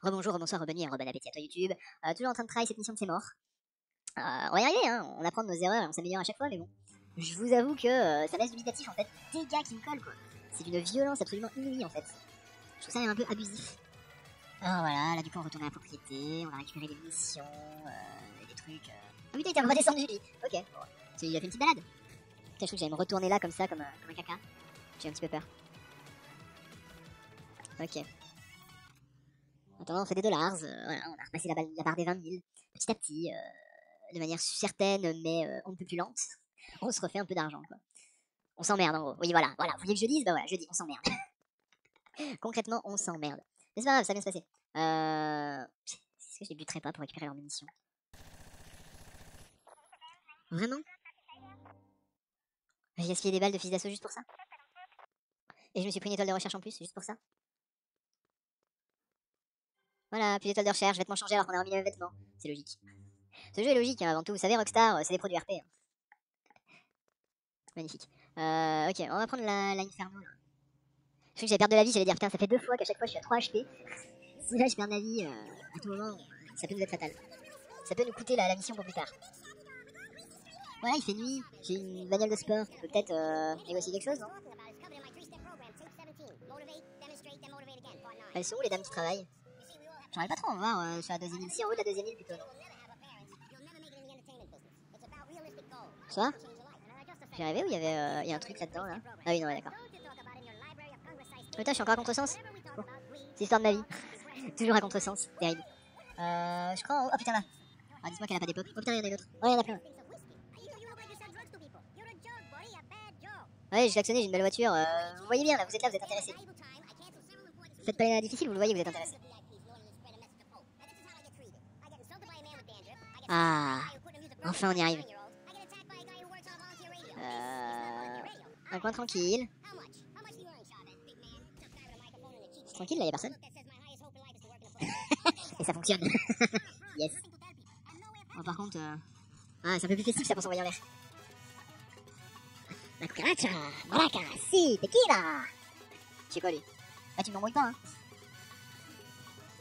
Rebonjour, rebonsoir, rebonne nuit, rebon appétit à toi YouTube. Toujours en train de travailler cette mission de C'est mort. On va y arriver, hein. On apprend de nos erreurs et on s'améliore à chaque fois, mais bon. Je vous avoue que ça laisse dubitatif en fait. Des gars qui me collent quoi. C'est d'une violence absolument inouïe en fait. Je trouve ça un peu abusif. Alors voilà, là du coup on retourne à la propriété, on va récupérer des munitions, des trucs. Ah putain, il était redescendu lui. Ok, bon. Il a fait une petite balade. Putain, je trouve que j'allais me retourner là comme ça, comme un caca. J'ai un petit peu peur. Ok. Attends, on fait des dollars, voilà, on a repassé la barre des 20 000, petit à petit, de manière certaine, mais on ne peut plus lente. On se refait un peu d'argent, quoi. On s'emmerde, en gros. Oui, voilà, vous voulez que je dise? Bah voilà, je dis, on s'emmerde. Concrètement, on s'emmerde. Mais c'est pas grave, ça va bien se passer. Est-ce que je les buterai pas pour récupérer leurs munitions? Vraiment? J'ai gaspillé des balles de fusil d'assaut juste pour ça? Et je me suis pris une étoile de recherche en plus, juste pour ça? Voilà, puis l'étoile de recherche, vêtements changés alors qu'on a remis les mêmes vêtements. C'est logique. Ce jeu est logique, hein, avant tout. Vous savez, Rockstar, c'est des produits RP. Hein. Magnifique. Ok, on va prendre la Inferno là. Je sais que j'allais perdre de la vie, j'allais dire putain, ça fait 2 fois qu'à chaque fois je suis à 3 HP. Si là je perds de la vie, à tout moment, ça peut nous être fatal. Ça peut nous coûter la mission pour plus tard. Voilà, il fait nuit, j'ai une bagnole de sport, peut peut-être négocier quelque chose, non? Elles sont où les dames qui travaillent? J'arrive pas trop à en voir sur la deuxième île, si en haut de la deuxième île plutôt, non? Ça? J'ai rêvé où il y avait y a un truc là-dedans là? Ah oui, non, ouais, d'accord. Putain, je suis encore à contresens. Bon. C'est l'histoire de ma vie. Toujours à contresens, terrible. Je crois en haut. Oh putain là. Ah, dis-moi qu'elle a pas des pop. Oh putain, il y en a une autre. Oh, il y en a plein. Ouais, j'ai klaxonné, j'ai une belle voiture. Vous voyez bien là, vous êtes là, vous êtes intéressés. Faites pas les difficile, vous le voyez, vous êtes intéressés. Ah, enfin on y arrive. Un coin tranquille. C'est tranquille là, y'a personne. Et ça fonctionne. Yes. Bon, par contre, ah, c'est un peu plus festif ça pour s'envoyer en l'air. La cucaracha, maraca, si, tequila. Je sais quoi lui? Ah, tu m'embrouilles pas, hein?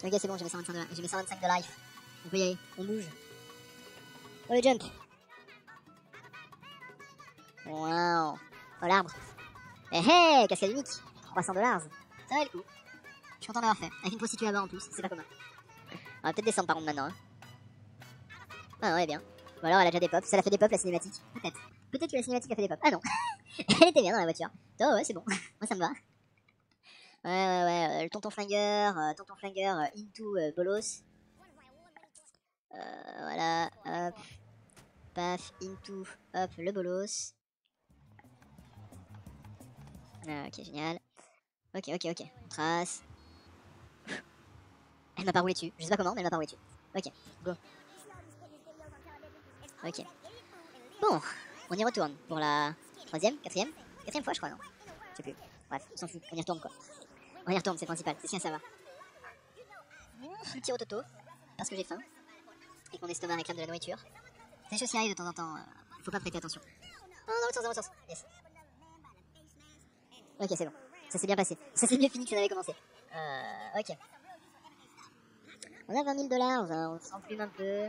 Ok, c'est bon, j'ai mes 125 de life. On peut y aller, on bouge. Oh le jump. Wow. Oh l'arbre. Eh hey, cascade unique. 300 $. Ça va le coup. Je suis content d'avoir fait. Avec une prostituée là-bas en plus, c'est pas commun. On va peut-être descendre par contre maintenant. Hein. Ah ouais, bien. Ou alors elle a déjà des pops. Ça l'a fait des pops la cinématique. Peut-être. Peut-être que la cinématique a fait des pops. Ah non. Elle était bien dans la voiture. Oh ouais, c'est bon. Moi ça me va. Ouais. Le tonton flingueur into bolos. Voilà. Hop. Paf. Into. Hop. Le bolos. Ah, ok, génial. Ok. Trace. Elle m'a pas roulé dessus. Je sais pas comment, mais elle m'a pas roulé dessus. Ok, go. Ok. Bon, on y retourne pour la quatrième fois, je crois, non? Je sais plus. Bref, on s'en fout. On y retourne, quoi. On y retourne, c'est le principal. C'est si ça va. Le tir au toto, parce que j'ai faim. Et que mon estomac réclame de la nourriture. C'est des choses qui arrivent de temps en temps. Faut pas prêter attention. Oh, dans l'autre sens. Yes. Ok, c'est bon. Ça s'est bien passé. Ça s'est mieux fini que ça n'avait commencé. Ok. On a 20 000 $, hein, on s'emplume un peu.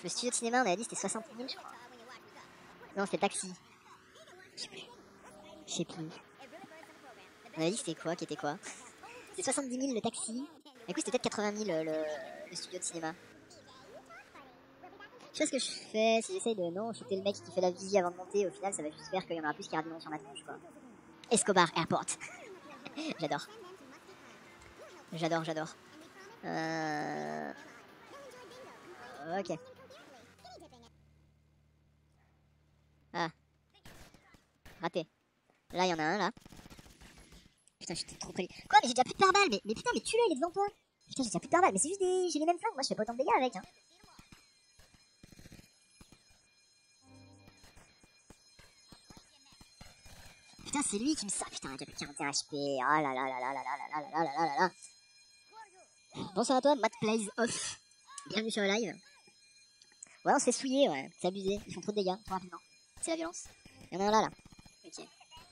Le studio de cinéma, on avait dit c'était 60 000, je crois. Non, c'était taxi. Je sais plus. On avait dit c'était quoi, qui était quoi. C'était 70 000 le taxi. Du coup, c'était peut-être 80 000 le studio de cinéma. Je sais ce que je fais, si j'essaye de non shooter le mec qui fait la vigie avant de monter, au final ça va juste faire qu'il y en aura plus qui aura du nom sur ma tronche, quoi. Escobar Airport. J'adore. Ok. Ah. Raté. Là, il y en a un, là. Putain, j'étais trop près. Quoi, mais j'ai déjà plus de pare-balles. Mais putain, mais tue-le, il est devant toi. Putain, j'ai déjà plus de pare-balles. Mais c'est juste des... J'ai les mêmes flingues. Moi, je fais pas autant de dégâts avec, hein. Putain, c'est lui qui me sort. Putain, j'ai plus 41 HP. Oh là là là là là là là là là là là là. Bonsoir à toi, Matt Plays Off. Bienvenue sur le live. Ouais, on se fait souiller, ouais. C'est abusé. Ils font trop de dégâts, trop rapidement. C'est la violence. Il y en a un là, là. Ok.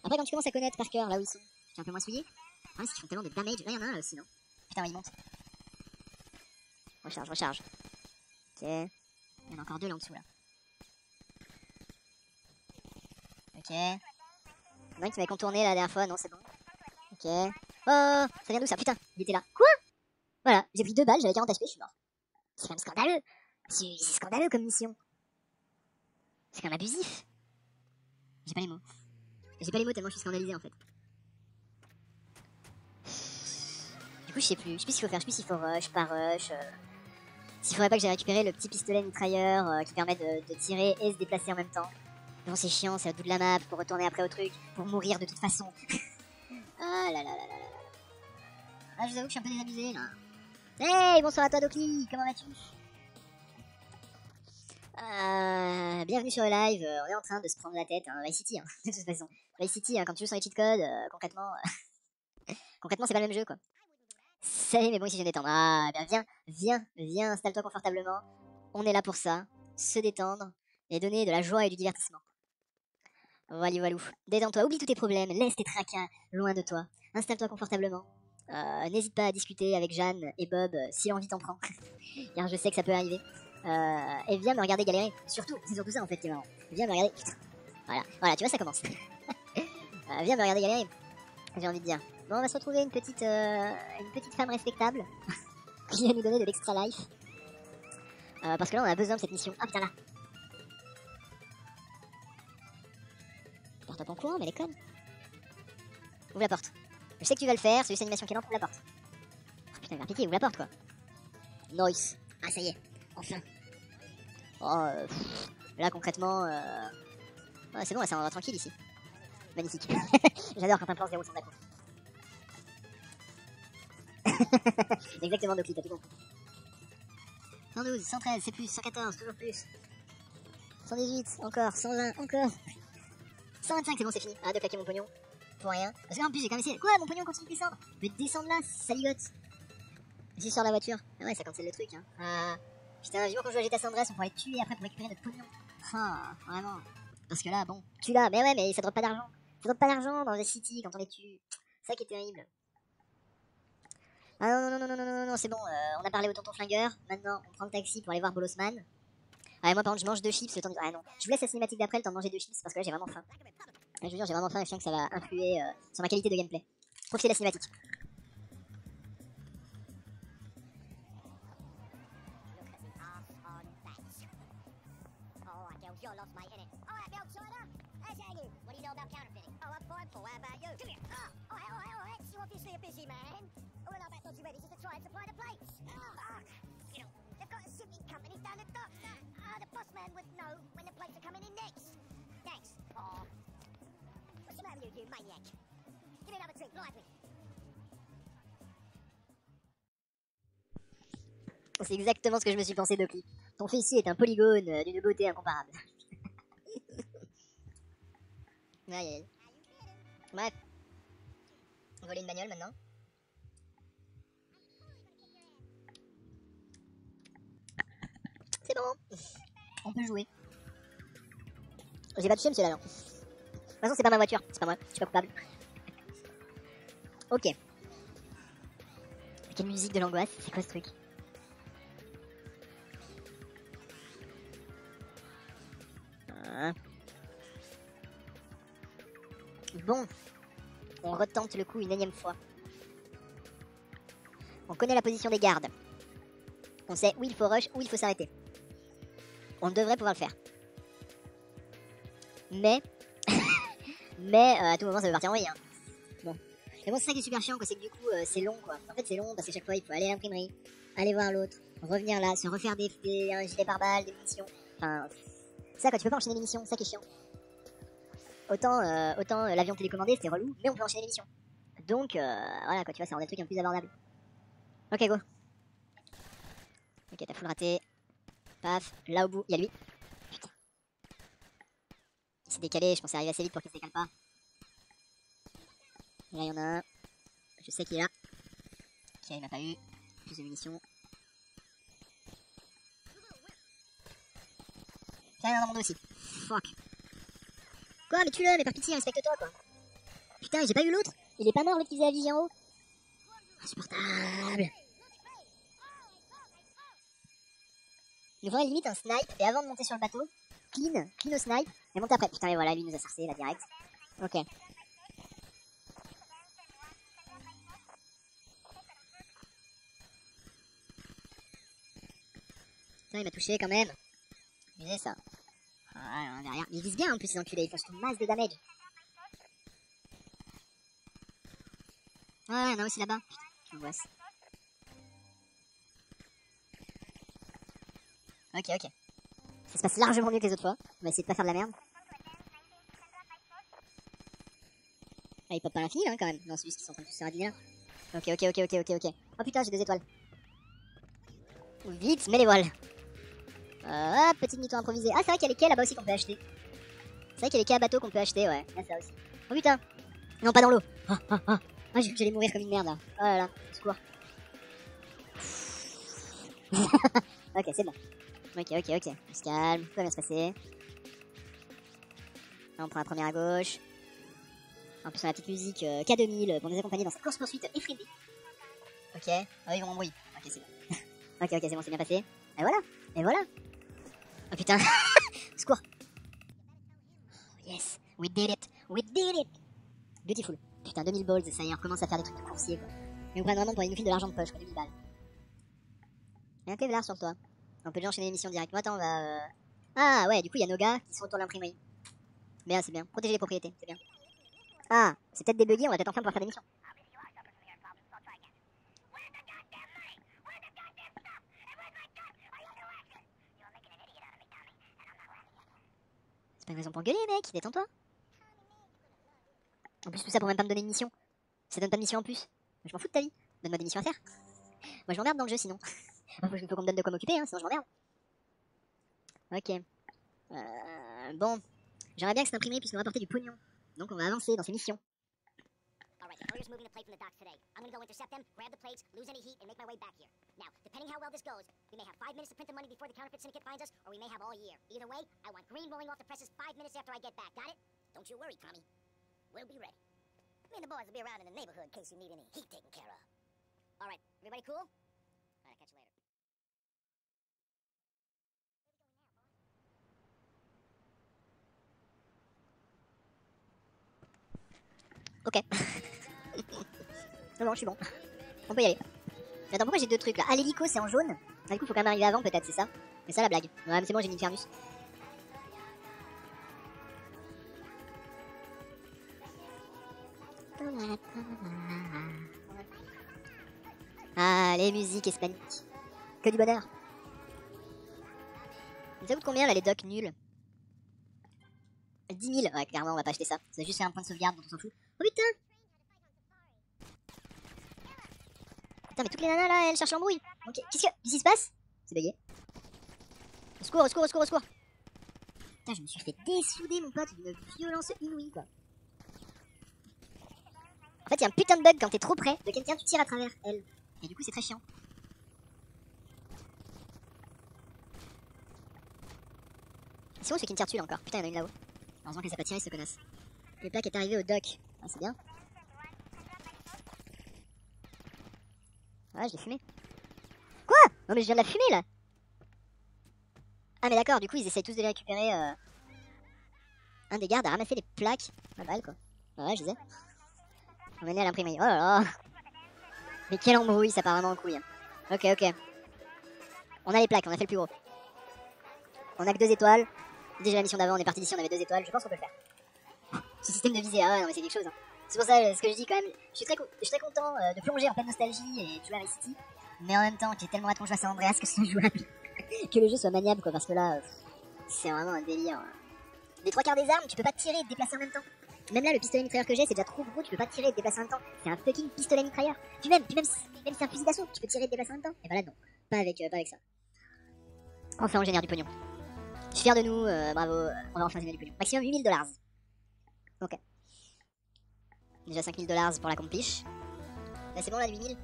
Après, quand tu commences à connaître par cœur là où ils sont, tu es un peu moins souillé. Ah, parce qu'ils font tellement de damage. Là, il y en a un là aussi, non? Putain, il monte. Recharge, recharge. Ok. Il y en a encore deux là en dessous là. Ok. Il y en a un qui m'avait contourné la dernière fois, non c'est bon. Ok. Oh, ça vient d'où ça? Putain, il était là. Quoi? Voilà, j'ai pris 2 balles, j'avais 40 HP, je suis mort. C'est quand même scandaleux. C'est scandaleux comme mission. C'est quand même abusif. J'ai pas les mots. J'ai pas les mots tellement je suis scandalisé en fait. Du coup je sais plus. Je sais plus ce qu'il faut faire. Je sais plus s'il faut rush, pas rush. S'il faudrait pas que j'ai récupéré le petit pistolet mitrailleur qui permet de tirer et se déplacer en même temps. Bon c'est chiant, c'est à bout de la map pour retourner après au truc, pour mourir de toute façon. Ah là là là là là. Ah je vous avoue que je suis un peu désabusé là. Hey, bonsoir à toi Doki, comment vas-tu? Bienvenue sur le live, on est en train de se prendre la tête, hein, Vice City, hein, de toute façon. Vice City, hein, quand tu joues sur les cheat codes, concrètement, concrètement c'est pas le même jeu quoi. Salut mais bon ici je vais détendre. Ah, bien viens, installe-toi confortablement. On est là pour ça, se détendre et donner de la joie et du divertissement. Voilà. Détends-toi, oublie tous tes problèmes, laisse tes tracas loin de toi. Installe-toi confortablement. N'hésite pas à discuter avec Jeanne et Bob si l'envie t'en prend. Car je sais que ça peut arriver. Et viens me regarder galérer. Surtout, c'est surtout ça en fait qui est marrant. Viens me regarder. Putain. Voilà, tu vois, ça commence. Viens me regarder galérer. J'ai envie de dire. Bon, on va se retrouver une petite femme respectable qui va nous donner de l'extra life. Parce que là, on a besoin de cette mission. Ah putain, là. Porte-toi en courant, mais elle est conne. Ouvre la porte. Je sais que tu vas le faire, c'est juste l'animation qui est lente, ouvre la porte. Oh, putain, il va piquer, ouvre la porte quoi. Nice. Ah, ça y est, enfin. Oh, là concrètement, ouais, c'est bon, ça va tranquille ici. Magnifique. J'adore quand un plan se déroule sans accroc. Exactement, Doki, t'as tout compris. 112, 113, c'est plus, 114, toujours plus. 118, encore, 120, encore. 125, c'est bon, c'est fini. Arrête de claquer mon pognon. Pour rien. Parce que en plus, j'ai quand même essayé. Quoi, mon pognon continue de descendre? Je vais descendre là, ça ligote. Si je sors la voiture. Ah ouais, ça cancelle le truc, hein. Putain, vivement quand je joue à GTA San Andreas, on pourrait le tuer après pour récupérer notre pognon. Ah, vraiment. Parce que là, bon, tu l'as, mais ouais, mais ça drop pas d'argent. Ça drop pas d'argent dans The City quand on les tue. C'est ça qui est terrible. Ah non, c'est bon, on a parlé au tonton flingueur. Maintenant, on prend le taxi pour aller voir Bolosman. Ah, et moi, par contre, je mange 2 chips le temps de... Ah non, je vous laisse la cinématique d'après le temps de manger 2 chips parce que là, j'ai vraiment faim. Je veux dire, j'ai vraiment faim et je sens que ça va influer sur ma qualité de gameplay. Profitez de la cinématique. Your lost mate, innit? Alright, the outsider. How's that you? What do you know about counterfeiting? Oh, I'm fine, Paul. How about you? Come here. Alright. You're obviously a busy man. Well, I bet Dodgy Ready just to try and supply the plates. Fuck. You know, they've got a shipping company down the dock. The boss man would know when the plates are coming in next. Thanks. Aw. What's the matter with you, you maniac? Give me another drink, lively. C'est exactement ce que je me suis pensé, Doki. Ton fessier est un polygone d'une beauté incomparable. Aïe. Bref. Voler une bagnole maintenant. C'est bon. On peut jouer. J'ai pas touché, monsieur là, non. De toute façon, c'est pas ma voiture. C'est pas moi. Je suis pas coupable. Ok. Quelle musique de l'angoisse. C'est quoi ce truc? Bon, on retente le coup une énième fois. On connaît la position des gardes. On sait où il faut rush, où il faut s'arrêter. On devrait pouvoir le faire. Mais, à tout moment ça peut partir en vrille. Hein. Bon. Mais bon, c'est ça qui est super chiant, quoi. C'est que du coup, c'est long, quoi. En fait, c'est long parce que chaque fois, il faut aller à l'imprimerie, aller voir l'autre, revenir là, se refaire un gilet pare-balles, des munitions. Enfin, ça, quoi, tu peux pas enchaîner les missions, c'est ça qui est chiant. Autant l'avion télécommandé c'était relou, mais on peut enchaîner l'émission. Donc voilà quoi, tu vois, ça rend des trucs un peu plus abordables. Ok, go. Ok, t'as full raté. Paf, là au bout, il y a lui. Putain. Il s'est décalé, je pensais arriver assez vite pour qu'il se décale pas. Et là, il y en a un. Je sais qu'il est là. Ok, il m'a pas eu. Plus de munitions. Tiens, il y en a dans mon dos aussi. Fuck. Quoi, mais tue-le, mais par pitié, respecte-toi, quoi. Putain, j'ai pas eu l'autre. Il est pas mort, l'autre qui faisait la vigie en haut. Insupportable. Il nous faudrait limite un snipe, et avant de monter sur le bateau, clean au snipe, et monter après. Putain, et voilà, lui nous a sarcé là direct. Ok. Putain, il m'a touché quand même. Visez ça. Ah, derrière. Ils visent bien en plus, ces enculés, ils font une masse de damage. Ouais, il y en a aussi là-bas. Putain, l'angoisse. Ok, ok. Ça se passe largement mieux que les autres fois. On va essayer de pas faire de la merde. Ah, il pop pas l'infini, hein, quand même. Non, c'est juste qu'ils sont en train de se radiner. Ok, ok, ok, ok, ok, ok. Oh putain, j'ai 2 étoiles. Vite, mets les voiles. Petite mytho improvisée. Ah, c'est vrai qu'il y a les quais là-bas aussi qu'on peut acheter. C'est vrai qu'il y a les quais à bateau qu'on peut acheter, ouais. Ah, ça aussi. Oh putain. Non, pas dans l'eau. Ah, j'ai cru que j'allais mourir comme une merde là. Oh là là, secours. Ok, c'est bon. Ok, ok, ok. On se calme, tout va bien se passer. Là, on prend la première à gauche. En plus, on a la petite musique K2000 pour nous accompagner dans cette course-poursuite effrénée. Ok, oh, ils vont m'embrouiller. Ok, c'est bon. Ok, c'est bon, c'est bien passé. Et voilà, et voilà. Oh putain, secours. Yes, we did it, Beautiful. Putain, 2000 balls, ça y est, on commence à faire des trucs de coursier, quoi. Mais on prend vraiment pour une file de l'argent de poche, quoi, 2000 balles. Il y a un Kevlar sur toi. On peut déjà enchaîner l'émission direct. Moi, attends, on va... Ah, ouais, du coup, il y a nos gars qui sont autour de l'imprimerie. Bien, c'est bien. Protéger les propriétés, c'est bien. Ah, c'est peut-être des buggy, on va peut-être enfin pouvoir faire des missions. C'est pas une raison pour gueuler, mec, détends-toi. En plus, tout ça pour même pas me donner une mission. Ça donne pas de mission en plus. Je m'en fous de ta vie. Donne-moi des missions à faire. Moi, je m'emmerde dans le jeu sinon. Il faut qu'on me donne de quoi m'occuper, hein, sinon je m'emmerde. Ok. Bon. J'aimerais bien que cette imprimerie puisse nous rapporter du pognon. Donc, on va avancer dans ces missions. Alright, the courier's moving the plate from the docks today. I'm gonna go intercept them, grab the plates, lose any heat, and make my way back here. Now, depending how well this goes, we may have 5 minutes to print the money before the counterfeit syndicate finds us, or we may have all year. Either way, I want green rolling off the presses 5 minutes after I get back. Got it? Don't you worry, Tommy. We'll be ready. Me and the boys will be around in the neighborhood in case you need any heat taken care of. Alright, everybody cool? Alright, catch you later. Ok. Non, je suis bon. On peut y aller. Attends, pourquoi j'ai 2 trucs là? Ah, l'hélico c'est en jaune. Ah, du coup, faut quand même arriver avant, peut-être, c'est ça? C'est ça la blague. Ouais, mais c'est bon, j'ai mis Infernus. Ah, les musiques hispaniques. Que du bonheur. Ça coûte combien là, les docks nuls? 10 000. Ouais, clairement, on va pas acheter ça. Ça va juste faire un point de sauvegarde dont on s'en fout. Oh putain! Putain, mais toutes les nanas là, elles cherchent l'embrouille. Ok, qu'est-ce qui se passe? C'est bugué. Au secours, au secours, au secours, au secours. Putain, je me suis fait dessouder, mon pote, d'une violence inouïe, quoi. En fait, il y a un putain de bug quand t'es trop près de quelqu'un, tu tires à travers elle. Et du coup, c'est très chiant. C'est où celui qui me tire dessus là encore? Putain, il y en a une là-haut. Heureusement qu'elle s'est pas tirée, ce connasse. Le plaque est arrivé au dock. Ah, c'est bien. Ah, je l'ai fumé. Quoi? Non, mais je viens de la fumer là. Ah, mais d'accord, du coup, ils essayent tous de les récupérer. Un des gardes a ramassé les plaques. Pas mal quoi. Ouais, je disais. Emmené à l'imprimerie. Oh là là. Mais quelle embrouille, ça part vraiment en couille. Ok, ok. On a les plaques, on a fait le plus gros. On a que 2 étoiles. Déjà la mission d'avant, on est parti d'ici, on avait 2 étoiles. Je pense qu'on peut le faire. Ce système de visée, ah ouais, non mais c'est quelque chose. Hein. C'est pour ça ce que je dis quand même. Je suis très content de plonger en pleine nostalgie et de jouer à Vice City. Mais en même temps, j'ai tellement hâte qu'on joue à San Andreas que ce soit jouable. Que le jeu soit maniable quoi, parce que là, c'est vraiment un délire. Les 3 quarts des armes, tu peux pas tirer et te déplacer en même temps. Même là, le pistolet mitrailleur que j'ai, c'est déjà trop gros, tu peux pas tirer et te déplacer en même temps. C'est un fucking pistolet mitrailleur. Puis même si c'est un fusil d'assaut, tu peux tirer et te déplacer en même temps. Et bah là, non. Pas avec ça. Enfin, on génère du pognon. Je suis fier de nous, bravo. On va enfin générer du pognon. Maximum 8000 $. Ok. Déjà 5000 $ pour la compiche. Là, c'est bon, là, 8000.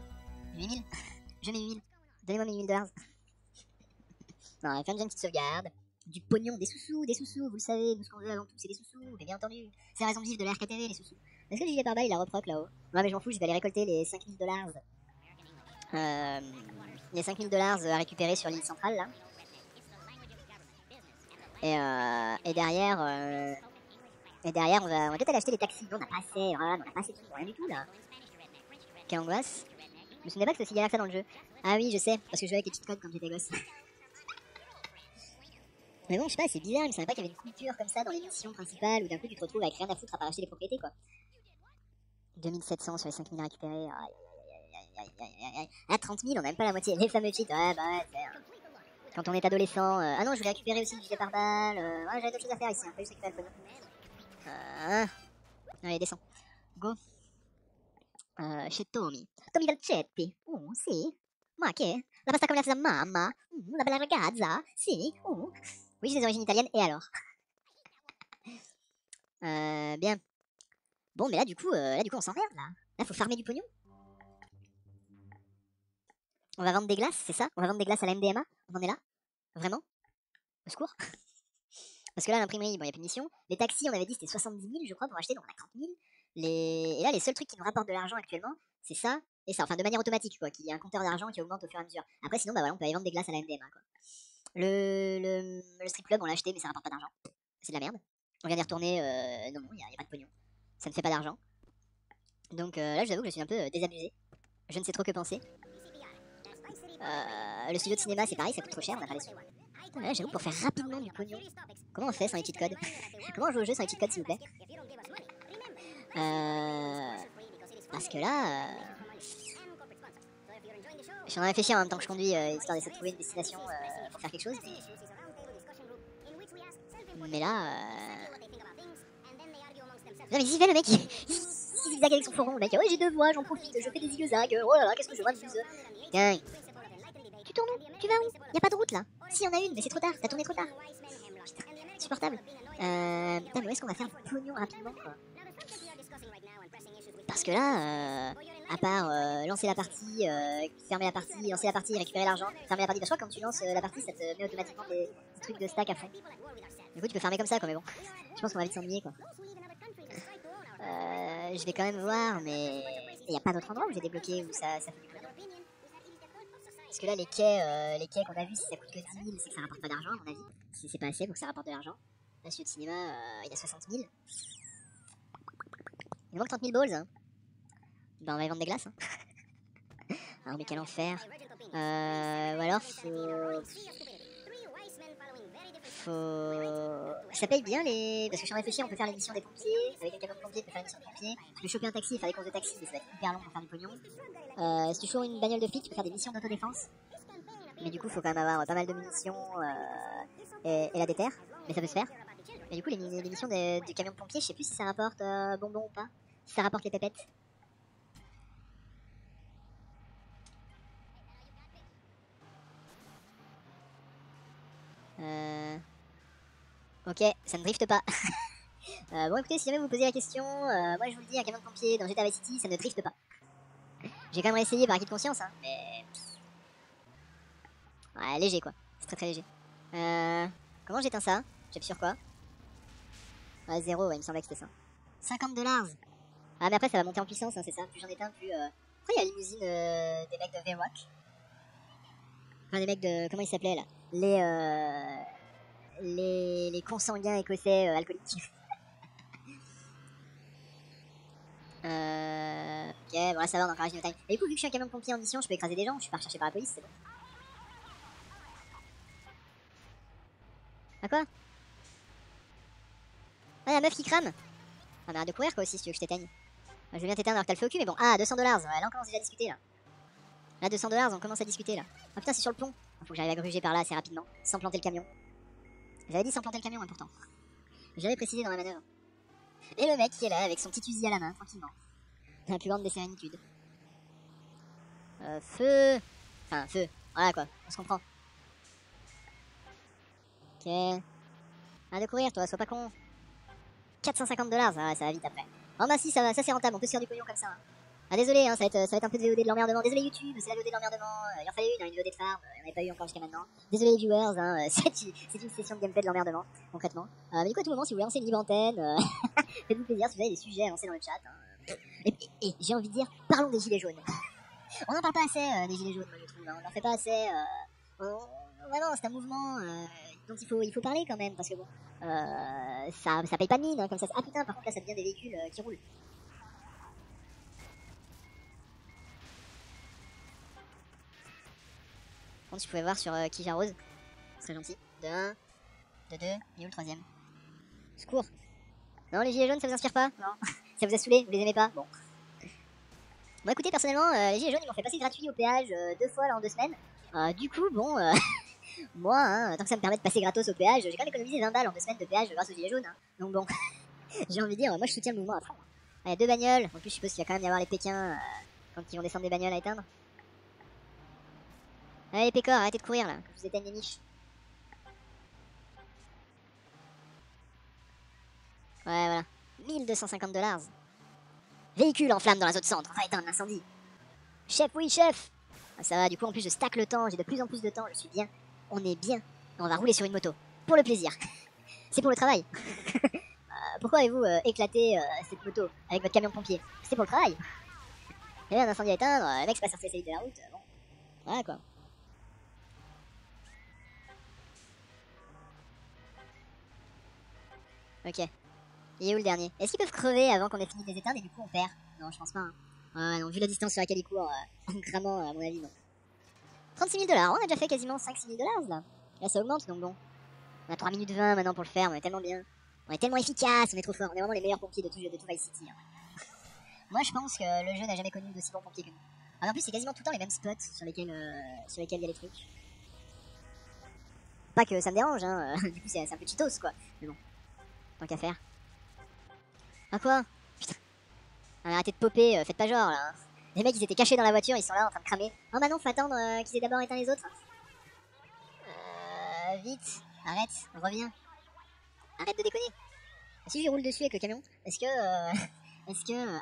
8000. Je mets 8000. Donnez-moi mes 8000 $. Non, on va faire une petite sauvegarde. Du pognon, des sous-sous, vous le savez, nous ce qu'on veut avant tout, c'est des sous-sous, mais bien entendu. C'est la raison de vivre de la RKTV, les sous-sous. Est-ce que le gilet pare-balles, il a reproc là-haut? Ouais, mais je m'en fous, je vais aller récolter les 5000 $. Il y a 5000 dollars à récupérer sur l'île centrale là. Et derrière, on va peut-être aller acheter des taxis. On n'a pas assez, voilà, on n'a pas assez de sous pour rien du tout là. Quelle angoisse. Je me souvenais pas que c'était aussi galère que ça dans le jeu. Ah oui, je sais, parce que je jouais avec les cheat codes quand j'étais gosse. Mais bon, je sais pas, c'est bizarre, je savais pas qu'il y avait une coupure comme ça dans les missions principales où d'un coup tu te retrouves avec rien à foutre à part acheter les propriétés quoi. 2700 sur les 5000 à récupérer. Ah, 30 000, on a même pas la moitié. Les fameux cheats, ouais, bah ouais, c'est... Quand on est adolescent. Ah non, je voulais récupérer aussi du gilet pare-balles. Ouais, j'avais d'autres choses à faire ici, hein, pas juste récupérer le pognon. Allez, descends. Go. Chez Tommy. Tommy Dolcetti. Sì. Ma che? La pasta come la sa mamma? La bella ragazza? Sì. Oui, j'ai des origines italiennes, et alors? Bien. Bon, mais là, du coup, on s'emmerde, là. Là, faut farmer du pognon. On va vendre des glaces, c'est ça? On va vendre des glaces à la MDMA? On en est là? Vraiment? Au secours? Parce que là, l'imprimerie, bon, il n'y a plus de mission. Les taxis, on avait dit c'était 70 000, je crois, pour acheter, donc on a 30 000. Et là, les seuls trucs qui nous rapportent de l'argent actuellement, c'est ça et ça. Enfin, de manière automatique, quoi. Qu'il y a un compteur d'argent qui augmente au fur et à mesure. Après, sinon, bah voilà, on peut aller vendre des glaces à la MDMA, quoi. Le strip club, on l'a acheté, mais ça rapporte pas d'argent. C'est de la merde. On vient d'y retourner, non, il n'y a pas de pognon. Ça ne fait pas d'argent. Donc là, je vous avoue que je suis un peu désabusé. Je ne sais trop que penser. Le studio de cinéma, c'est pareil, ça coûte trop cher, on n'a pas les sous. Ouais, j'avoue, pour faire rapidement du pognon. Comment on fait sans les cheat codes? Comment on joue au jeu sans les cheat codes, s'il vous plaît? Parce que là... je suis en train de réfléchir en même temps que je conduis, histoire d'essayer de trouver une destination pour faire quelque chose. Mais là... Non mais j'y vais le mec, il zigzague avec son fourgon, le mec. Ouais, j'ai deux voies, j'en profite, je fais des zigzags. Oh là là, qu'est-ce que je m'amuse. Tiens. Tu tournes où? Tu vas où? Y'a pas de route là. Si, y en a une, mais c'est trop tard, t'as tourné trop tard. Putain, insupportable. Putain, mais où est-ce qu'on va faire du pognon rapidement quoi? Parce que là, à part lancer la partie, fermer la partie, lancer la partie, récupérer l'argent, fermer la partie. Bah, je crois que quand tu lances la partie, ça te met automatiquement des trucs de stack à fond. Du coup, tu peux farmer comme ça quoi, mais bon. Je pense qu'on va vite s'ennuyer quoi. Je vais quand même voir, mais il n'y a pas d'autre endroit où j'ai débloqué où ça fait du pognon. Parce que là, les quais qu'on a vus, si ça coûte que 10 000, c'est que ça rapporte pas d'argent, à mon avis. Si c'est pas assez pour que ça rapporte de l'argent. Là, celui de cinéma, il a 60 000. Il manque 30 000 balls. Hein. Ben, on va y vendre des glaces. Hein. Alors, mais quel enfer. Ou alors, ça paye bien les... Parce que je suis en réfléchir, on peut faire l'émission des pompiers. Avec un camion de pompiers, on peut faire l'émission des pompiers. Tu peux choper un taxi, faire des courses de taxi, mais ça va être hyper long pour faire du pognon. Si tu choisis une bagnole de flic, tu peux faire des missions d'autodéfense. Mais du coup, faut quand même avoir pas mal de munitions et la déterre. Mais ça peut se faire. Et du coup, les missions du camion de pompier, je sais plus si ça rapporte bonbons ou pas. Si ça rapporte les pépettes. Ok, ça ne drifte pas. Bon écoutez, si jamais vous posez la question, moi je vous le dis, un camion de pompier dans GTA Vice City, ça ne drifte pas. J'ai quand même essayé par acquis de conscience, hein, mais... Ouais, léger quoi, c'est très très léger. Comment j'éteins ça? J'appuie sur quoi? Ouais, 0, ouais, il me semblait que c'était ça. 50 dollars. Ah mais après ça va monter en puissance, hein, c'est ça, plus j'en éteins, plus... Après il y a la limousine des mecs de V-Rock. Enfin des mecs de... Comment ils s'appelaient là? Les consanguins écossais alcooliques. Ok, bon là ça va, on a encore une time. Et du coup, vu que je suis un camion de pompier en mission, je peux écraser des gens, je suis pas recherché par la police, c'est bon. Ah quoi? Ah, la meuf qui crame. Ah, mais arrête de courir quoi aussi si tu veux que je t'éteigne. Je veux bien t'éteindre alors que t'as le feu au cul, mais bon. Ah, 200 dollars, ouais, là on commence déjà à discuter là. Là, 200 dollars, on commence à discuter là. Ah putain, c'est sur le pont. Faut que j'arrive à gruger par là assez rapidement, sans planter le camion. J'avais dit sans planter le camion, hein, pourtant. J'avais précisé dans la manœuvre. Et le mec qui est là avec son petit fusil à la main, tranquillement. La plus grande des sérénitudes. Feu. Enfin, feu. Voilà quoi, on se comprend. Ok. Arrête de courir, toi, sois pas con. 450 dollars, ça va vite après. Oh bah si, ça va, ça c'est rentable, on peut se faire du pognon comme ça. Hein. Ah désolé, hein, ça va être un peu de VOD de l'emmerdement. Désolé YouTube, c'est la VOD de l'emmerdement. Il en fallait une VOD de farm, il n'y en avait pas eu encore jusqu'à maintenant. Désolé les viewers, hein, c'est une session de gameplay de l'emmerdement, concrètement. Mais du coup à tout moment, si vous voulez lancer une libre antenne, faites-vous plaisir si vous avez des sujets à lancer dans le chat. Hein. Et j'ai envie de dire, parlons des gilets jaunes. On n'en parle pas assez des gilets jaunes, moi je trouve. Hein. On n'en fait pas assez. Vraiment, c'est un mouvement dont il faut parler quand même, parce que bon, ça paye pas de mine, hein, comme ça. Ah putain, par contre là ça devient des véhicules qui roulent. Par contre, je pouvais voir sur qui j'arrose, ce serait gentil. De 1, de 2, et où le troisième? Secours. Non, les gilets jaunes ça vous inspire pas? Non. Ça vous a saoulé? Vous les aimez pas? Bon. Bon écoutez, personnellement, les gilets jaunes ils m'ont fait passer gratuit au péage 2 fois là en 2 semaines. Du coup, bon, moi, hein, tant que ça me permet de passer gratos au péage, j'ai quand même économisé 20 balles en 2 semaines de péage grâce aux gilets jaunes. Hein. Donc bon, j'ai envie de dire, moi je soutiens le mouvement à fond. Il y a 2 bagnoles, en plus je suppose qu'il va quand même y avoir les Pékins quand ils vont descendre des bagnoles à éteindre. Allez pécor, arrêtez de courir là, que je vous éteigne les niches. Ouais voilà, 1250 $. Véhicule en flamme dans la zone centre, on va éteindre l'incendie. Chef, oui chef. Ah, ça va, du coup en plus je stack le temps, j'ai de plus en plus de temps, je suis bien. On est bien, on va rouler sur une moto, pour le plaisir. C'est pour le travail. Pourquoi avez-vous éclaté cette moto avec votre camion de pompier? C'est pour le travail. Il y avait un incendie à éteindre, le mec se passe sur ses de la route, bon. Voilà quoi. Ok. Il est où le dernier? Est-ce qu'ils peuvent crever avant qu'on ait fini de les éteindre et du coup on perd? Non, je pense pas. Hein. Non, vu la distance sur laquelle ils courent, vraiment, à mon avis, non. 36 000 $, on a déjà fait quasiment 5-6 000 $ là. Là ça augmente donc bon. On a 3 minutes 20 maintenant pour le faire, on est tellement bien. On est tellement efficace, on est trop fort, on est vraiment les meilleurs pompiers de tout Vice City. Hein. Moi je pense que le jeu n'a jamais connu d'aussi bons pompiers que nous. En plus c'est quasiment tout le temps les mêmes spots sur lesquels il y a les trucs. Pas que ça me dérange, hein. Du coup c'est un peu cheatos quoi. Mais bon, tant qu'à faire. Ah quoi? Putain. Allez, arrêtez de popper, faites pas genre là. Hein. Les mecs ils étaient cachés dans la voiture, ils sont là en train de cramer. Oh bah non, faut attendre qu'ils aient d'abord éteint les autres. Vite, arrête, reviens. Arrête de déconner. Si je roule dessus avec le camion, est-ce que...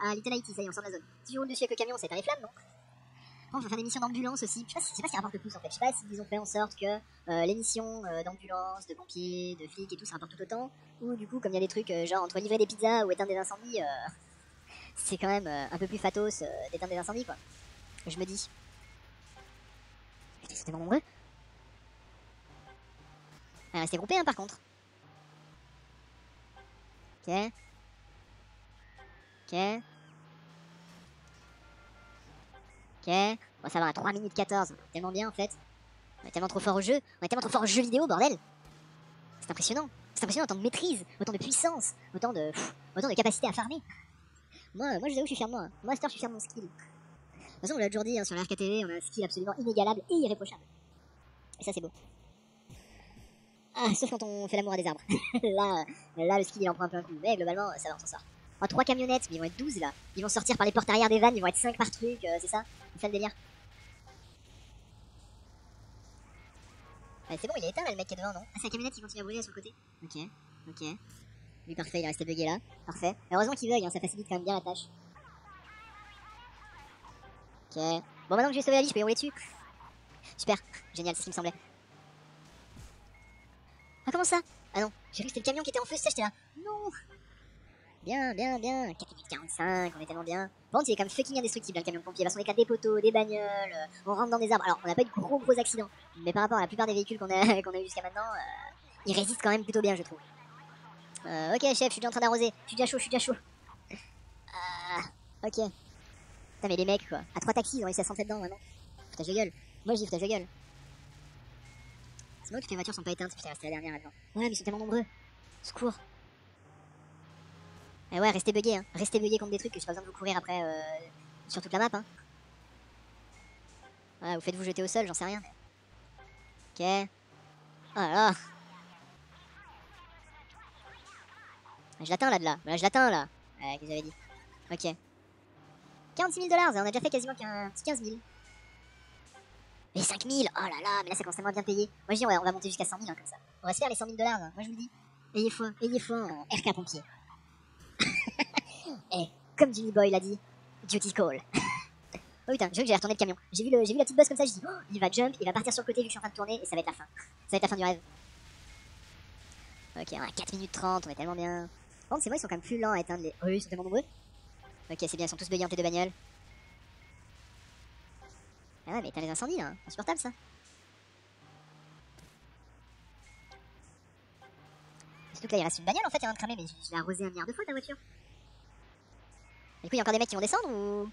Ah, Little Haiti, ça y est, on sort de la zone. Si je roule dessus avec le camion, c'est éteint les flammes, non? On va faire des missions d'ambulance aussi. Je sais pas ce qui rapporte le plus en fait. Je sais pas s'ils ont fait en sorte que les missions d'ambulance, de pompiers, de flics et tout, ça rapporte tout autant. Ou du coup, comme il y a des trucs genre entre livrer des pizzas ou éteindre des incendies, c'est quand même un peu plus fatos d'éteindre des incendies quoi. Je me dis. Putain, ils sont tellement nombreux. Restez groupés hein par contre. Ok. Ok. Ok. Bon, ça va à 3 minutes 14. Tellement bien en fait. On est tellement trop fort au jeu. On est tellement trop fort au jeu vidéo, bordel. C'est impressionnant. C'est impressionnant, autant de maîtrise, autant de puissance, autant de capacité à farmer. Moi je vous avoue, je suis fier de moi. Hein. Master, je suis fier de mon skill. De toute façon, on l'a toujours dit hein, sur la RKTV, on a un skill absolument inégalable et irréprochable. Et ça, c'est beau. Ah, sauf quand on fait l'amour à des arbres. là, le skill il en prend un peu un coup. Mais globalement, ça va, on s'en sort. Oh, 3 camionnettes, mais ils vont être 12 là. Ils vont sortir par les portes arrière des vannes, ils vont être 5 par truc, c'est ça? C'est ça le délire? Ouais, c'est bon, il est éteint là le mec qui est devant, non? Ah, c'est la camionnette qui continue à brûler sur le côté. Ok. Lui, parfait, il est resté bugué là. Parfait. Heureusement qu'il bug, hein, ça facilite quand même bien la tâche. Ok. Bon, maintenant que j'ai sauvé la vie, je peux y rouler dessus. Super, génial, c'est ce qui me semblait. Ah, comment ça? Ah non, j'ai cru que c'était le camion qui était en feu, c'est ça, j'étais là. Non. Bien. 4 minutes 45, on est tellement bien. Par contre, il est quand même fucking indestructible le camion de pompier. Parce qu'on éclate des poteaux, des bagnoles, on rentre dans des arbres. Alors, on n'a pas eu de gros accidents. Mais par rapport à la plupart des véhicules qu'on a eu jusqu'à maintenant, il résiste quand même plutôt bien, je trouve. Ok, chef, je suis déjà en train d'arroser. Je suis déjà chaud. Ok. Putain, mais les mecs, quoi. À 3 taxis, ils ont réussi à s'entrer dedans, maintenant. Foutage de gueule. Moi, je dis foutage de gueule. C'est moi que toutes les voitures sont pas éteintes. Putain, c'était la dernière maintenant. Ouais, mais ils sont tellement nombreux. Secours. Eh ouais, restez bugués, hein. Restez bugués contre des trucs que j'ai pas besoin de vous courir après sur toute la map, hein. Ouais, vous faites-vous jeter au sol, j'en sais rien. Ok. Oh là là. Je l'atteins là de là. Voilà, je l'atteins là. Ouais, que j'avais dit. Ok. 46 000 $, on a déjà fait quasiment qu'un petit 15 000. Mais 5 000, oh là là, mais là ça commence tellement à bien payer. Moi je dis on va monter jusqu'à 100 000 hein, comme ça. On va se faire les 100 000 $, hein. Moi je vous le dis. Ayez foi en RK pompier. Et comme Jimmy Boy l'a dit, duty call. Oh putain, j'ai vu que j'ai retourné le camion. J'ai vu la petite bosse comme ça, je dis oh, il va jump, il va partir sur le côté vu que je suis en train de tourner et ça va être la fin. Ça va être la fin du rêve. Ok, on a 4 minutes 30, on est tellement bien. Par contre, c'est moi, ils sont quand même plus lents à éteindre les. Oh, ils sont tellement nombreux. Ok, c'est bien, ils sont tous buggés en T2 bagnole. Ah ouais, mais t'as les incendies là, insupportable ça. Surtout que là il reste une bagnole en fait, il y a rien de cramé, mais je l'ai arrosé 1 milliard de fois ta voiture. Et du coup, il y a encore des mecs qui vont descendre ou.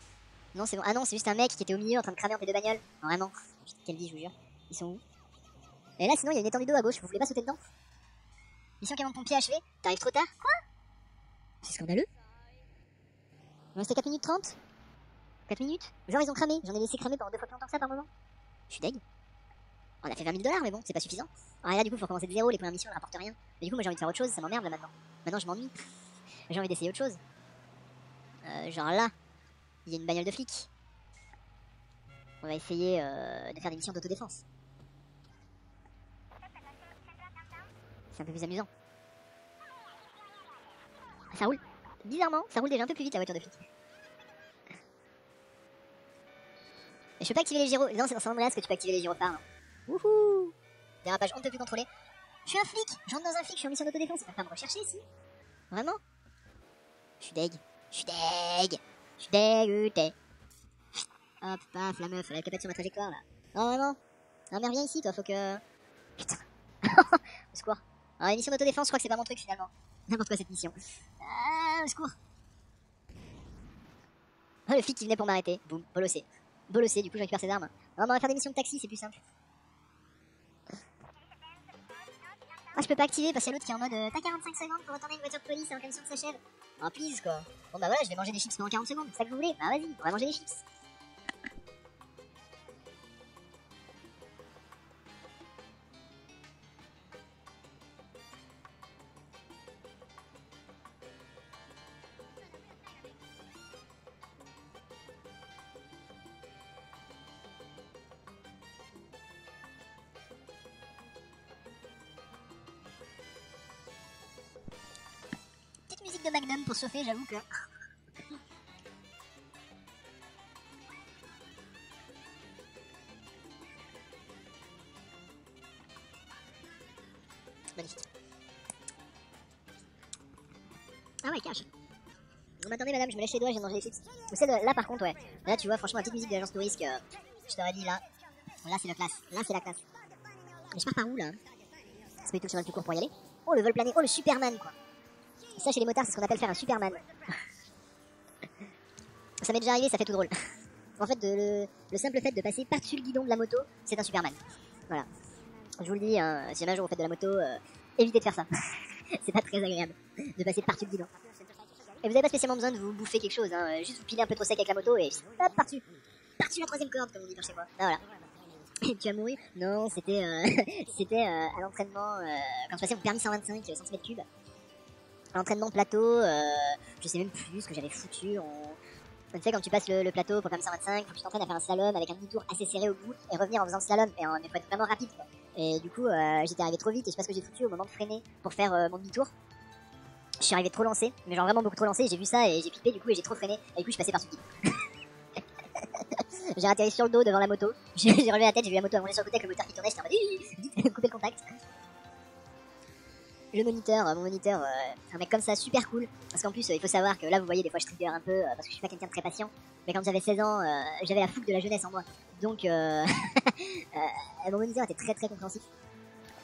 Non, c'est bon. Ah non, c'est juste un mec qui était au milieu en train de cramer entre les deux bagnoles. Non, vraiment. Putain, quelle vie, je vous jure. Ils sont où? Et là, sinon, il y a une étendue d'eau à gauche, vous voulez pas sauter dedans? Mission camion de pompier achevée. T'arrives trop tard? Quoi? C'est scandaleux. Il restait 4 minutes 30. 4 minutes. Genre, ils ont cramé. J'en ai laissé cramer pendant 2 fois plus longtemps que ça par moment. Je suis deg. On a fait 20 000 $, mais bon, c'est pas suffisant. Ah, et là, du coup, faut recommencer de zéro. Les premières missions ne rapportent rien. Mais du coup, moi, j'ai envie de faire autre chose. Ça m'emmerde là maintenant. Maintenant, je m'ennuie. J'ai envie d'essayer autre chose. Genre là, il y a une bagnole de flic. On va essayer de faire des missions d'autodéfense. C'est un peu plus amusant. Ça roule. Bizarrement, ça roule déjà un peu plus vite la voiture de flic. Et je peux pas activer les gyros. Non, c'est dans San Andreas que tu peux activer les gyrophares. Hein. Wouhou! Dérapage on ne peut plus contrôler. Je suis un flic! Je rentre dans un flic, je suis en mission d'autodéfense. Ils peuvent pas me rechercher ici. Vraiment? Je suis deg. Je suis deg. Je suis dégoûté. Hop, paf, la meuf, elle a capé sur ma trajectoire là. Non, vraiment? Non, mais reviens ici, toi, faut que. Putain. Au secours. Alors, les missions d'autodéfense, je crois que c'est pas mon truc finalement. N'importe quoi cette mission. Ah, au secours. Oh, le flic qui venait pour m'arrêter. Boum, bolossé. Bolossé, du coup, je récupère ses armes. Non, mais on va faire des missions de taxi, c'est plus simple. Ah, je peux pas activer parce qu'il y a l'autre qui est en mode t'as 45 secondes pour retourner une voiture de police avant que la mission s'achève. Oh, please quoi. Bon, bah voilà, je vais manger des chips pendant 40 secondes. C'est ça que vous voulez? Bah, vas-y, on va manger des chips. Musique de Magnum pour chauffer, j'avoue que. Magnifique. Ah ouais, cash. Non, mais attendez, madame, je me lèche les doigts, je viens de manger des chips. Vous savez, là par contre, ouais. Là, tu vois, franchement, la petite musique de l'agence touriste que je t'aurais dit là. Là, c'est la classe. Là, c'est la classe. Mais je pars par où là? C'est pas du tout le chemin le plus court pour y aller. Oh, le vol plané. Oh, le Superman, quoi. Ça, chez les motards, c'est ce qu'on appelle faire un Superman. Ça m'est déjà arrivé, ça fait tout drôle. En fait, le simple fait de passer par-dessus le guidon de la moto, c'est un Superman. Voilà. Je vous le dis, hein, si jamais un jour vous faites de la moto, évitez de faire ça. C'est pas très agréable de passer par-dessus le guidon. Et vous avez pas spécialement besoin de vous bouffer quelque chose, hein. Juste vous piler un peu trop sec avec la moto et hop, par-dessus. Par-dessus la 3ème corde, comme on dit par chez moi. Ah, voilà. Et tu as mouru? Non, c'était c'était à l'entraînement, quand je passais mon permis 125 cm3. À l'entraînement plateau, je sais même plus ce que j'avais foutu. Tu sais, quand tu passes le plateau pour permis 125, faut que tu t'entraînes à faire un slalom avec un demi-tour assez serré au bout et revenir en faisant le slalom. Et il faut être vraiment rapide, quoi. Et du coup, j'étais arrivé trop vite et je sais pas ce que j'ai foutu au moment de freiner pour faire mon demi-tour. Je suis arrivé trop lancé, mais genre vraiment beaucoup trop lancé. J'ai vu ça et j'ai flippé du coup et j'ai trop freiné. Et du coup, je suis passé par-dessus le guidon. J'ai atterri sur le dos devant la moto. J'ai relevé la tête, j'ai vu la moto allonger sur le côté avec le moteur qui tournait. J'étais en mode vite, couper le contact. Le moniteur, mon moniteur, c'est un mec comme ça, super cool. Parce qu'en plus, il faut savoir que là, vous voyez, des fois, je trigger un peu parce que je suis pas quelqu'un de très patient. Mais quand j'avais 16 ans, j'avais la fougue de la jeunesse en moi. Donc, mon moniteur était très très compréhensif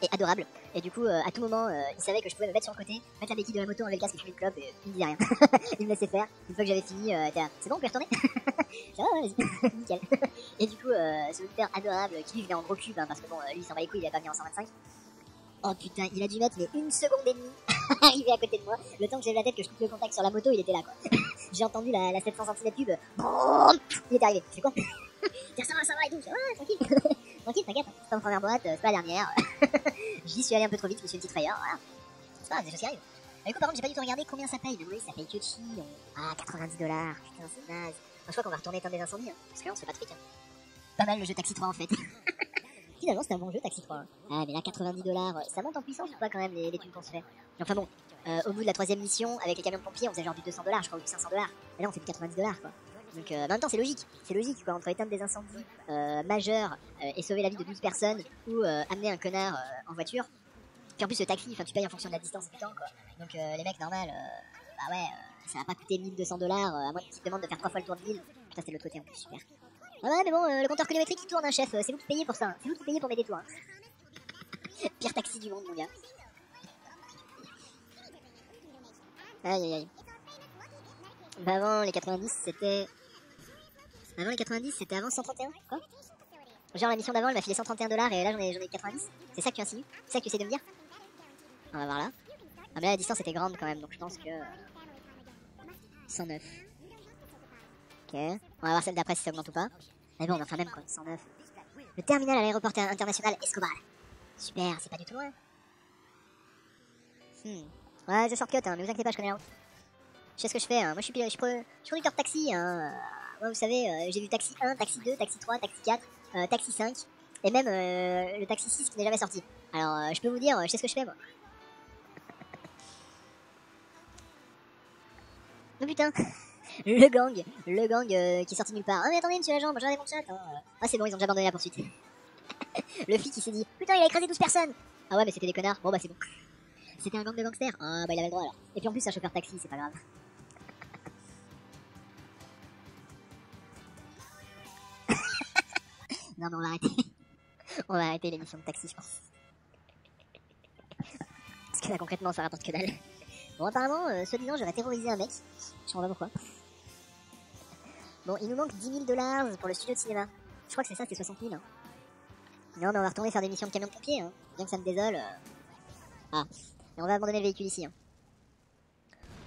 et adorable. Et du coup, à tout moment, il savait que je pouvais me mettre sur le côté, mettre la béquille de la moto, enlever le casque et fumer une clope. Et il me disait rien. Il me laissait faire. Une fois que j'avais fini, c'est bon, on peut y retourner? J'ai dit, ouais, vas-y, nickel. Et du coup, ce moniteur adorable qui lui venait en gros cube, hein, parce que bon, lui, il s'en va les couilles, il avait pas venu en 125. Oh putain, il a dû mettre mais 1 seconde et demie à arriver à côté de moi. Le temps que j'ai la tête, que je coupe le contact sur la moto, il était là quoi. J'ai entendu la 700 cm3. Boum, il est arrivé. C'est quoi? Tiens, ça va et tout. Ouais, tranquille. Tranquille, t'inquiète. C'est pas ma première boîte, c'est pas la dernière. J'y suis allé un peu trop vite, je me suis une petite frayeur. Voilà. C'est pas grave, des choses qui arrivent. Mais du coup, par contre, j'ai pas du tout regardé combien ça paye. Oui, ça paye que chi. Ah, 90 $. Putain, c'est naze. Moi, je crois qu'on va retourner éteindre des incendies. Hein, parce que là, on se fait pas de trucs. Hein. Pas mal le jeu Taxi 3 en fait. Finalement, c'est un bon jeu, Taxi 3. Hein. Ah, mais là, 90 $, ça monte en puissance ou pas quand même les thunes qu'on se fait? Enfin bon, au bout de la 3ème mission, avec les camions de pompiers, on faisait genre du 200 $, je crois, ou du 500 $. Et là, on fait du 90 $ quoi. Donc, en même temps, c'est logique. C'est logique, quoi, entre éteindre des incendies majeurs et sauver la vie de 12 personnes ou amener un connard en voiture. Puis en plus, le taxi, enfin, tu payes en fonction de la distance et du temps, quoi. Donc, les mecs, normal, bah ouais, ça va pas coûter 1 200 $, à moins qu'ils te demandent de faire 3 fois le tour de ville. Putain, c'était de l'autre côté en plus, super. Ah ouais, mais bon, le compteur kilométrique il tourne, hein, chef. C'est vous qui payez pour ça. Hein. C'est vous qui payez pour mes détours. Hein. Pire taxi du monde, mon gars. Aïe aïe aïe. Bah avant les 90, c'était. Avant les 90, c'était avant 131. Quoi? Genre la mission d'avant, elle m'a filé 131 $ et là j'en ai 90. C'est ça que tu insinues? C'est ça que tu essaies de me dire? On va voir là. Ah mais là la distance était grande quand même, donc je pense que... 109. Ok. On va voir celle d'après si ça augmente ou pas. Mais bon, enfin même quoi, 109. Le terminal à l'aéroport international Escobar. Super, c'est pas du tout loin. Ouais, je shortcut, hein, mais vous inquiétez pas, je connais la route. Je sais ce que je fais, hein. Moi je suis producteur de taxi. Hein. Moi vous savez, j'ai vu taxi 1, taxi 2, taxi 3, taxi 4, taxi 5, et même le taxi 6 qui n'est jamais sorti. Alors je peux vous dire, je sais ce que je fais moi. Oh putain, le gang qui est sorti nulle part. Ah mais attendez monsieur l'agent, moi j'en ai mon chat. Hein. Ah c'est bon, ils ont déjà abandonné la poursuite. Le flic il s'est dit, putain il a écrasé 12 personnes. Ah ouais mais c'était des connards, bon bah c'est bon. C'était un gang de gangsters, ah bah il avait le droit alors. Et puis en plus c'est un chauffeur de taxi, c'est pas grave. Non mais on va arrêter. On va arrêter l'émission de taxi je pense. Parce que là concrètement ça rapporte que dalle. Bon apparemment, soi-disant j'aurais terrorisé un mec. Je sais pas pourquoi. Bon il nous manque 10 000 $ pour le studio de cinéma. Je crois que c'est ça, c'est 60 000. Hein. Non mais on va retourner faire des missions de camion de pompier. Hein. Bien que ça me désole. Ah. Et on va abandonner le véhicule ici. Hein.